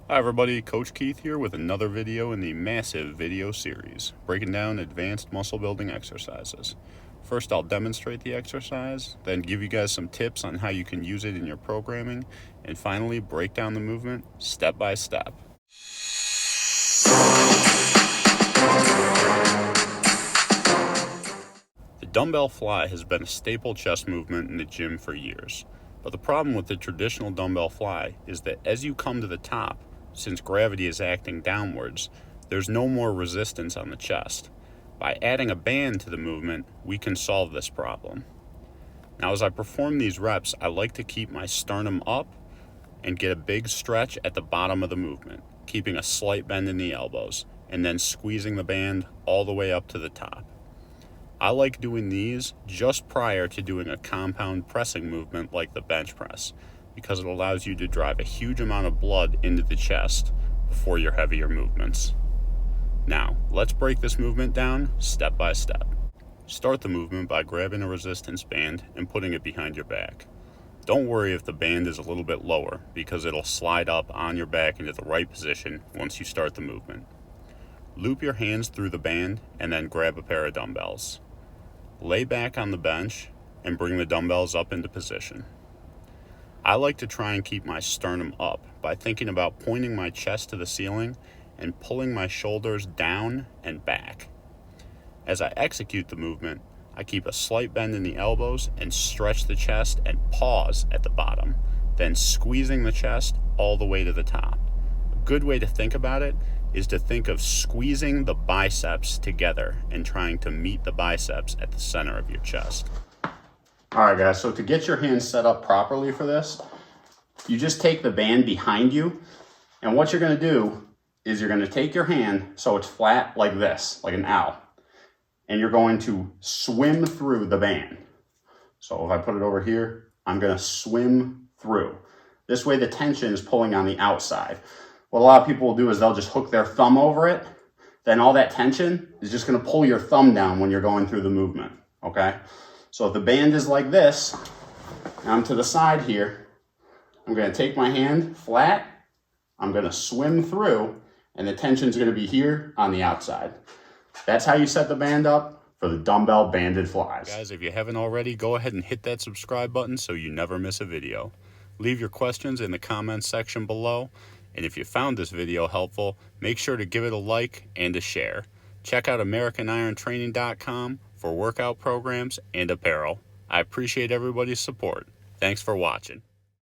Hi everybody, Coach Keith here with another video in the massive video series, breaking down advanced muscle building exercises. First I'll demonstrate the exercise, then give you guys some tips on how you can use it in your programming, and finally break down the movement step by step. The dumbbell fly has been a staple chest movement in the gym for years, but the problem with the traditional dumbbell fly is that as you come to the top, since gravity is acting downwards, there's no more resistance on the chest. By adding a band to the movement, we can solve this problem. Now as I perform these reps, I like to keep my sternum up and get a big stretch at the bottom of the movement, keeping a slight bend in the elbows, and then squeezing the band all the way up to the top. I like doing these just prior to doing a compound pressing movement like the bench press, because it allows you to drive a huge amount of blood into the chest before your heavier movements. Now, let's break this movement down step by step. Start the movement by grabbing a resistance band and putting it behind your back. Don't worry if the band is a little bit lower, because it'll slide up on your back into the right position once you start the movement. Loop your hands through the band and then grab a pair of dumbbells. Lay back on the bench and bring the dumbbells up into position. I like to try and keep my sternum up by thinking about pointing my chest to the ceiling and pulling my shoulders down and back. As I execute the movement, I keep a slight bend in the elbows and stretch the chest and pause at the bottom, then squeezing the chest all the way to the top. A good way to think about it is to think of squeezing the biceps together and trying to meet the biceps at the center of your chest. All right, guys, so to get your hands set up properly for this, you just take the band behind you, and what you're gonna do is you're gonna take your hand so it's flat like this, like an L, and you're going to swim through the band. So if I put it over here, I'm gonna swim through. This way the tension is pulling on the outside. What a lot of people will do is they'll just hook their thumb over it, then all that tension is just gonna pull your thumb down when you're going through the movement, okay? So if the band is like this, and I'm to the side here, I'm gonna take my hand flat, I'm gonna swim through, and the tension's gonna be here on the outside. That's how you set the band up for the dumbbell banded flies. Guys, if you haven't already, go ahead and hit that subscribe button so you never miss a video. Leave your questions in the comments section below, and if you found this video helpful, make sure to give it a like and a share. Check out AmericanIronTraining.com for workout programs and apparel. I appreciate everybody's support. Thanks for watching.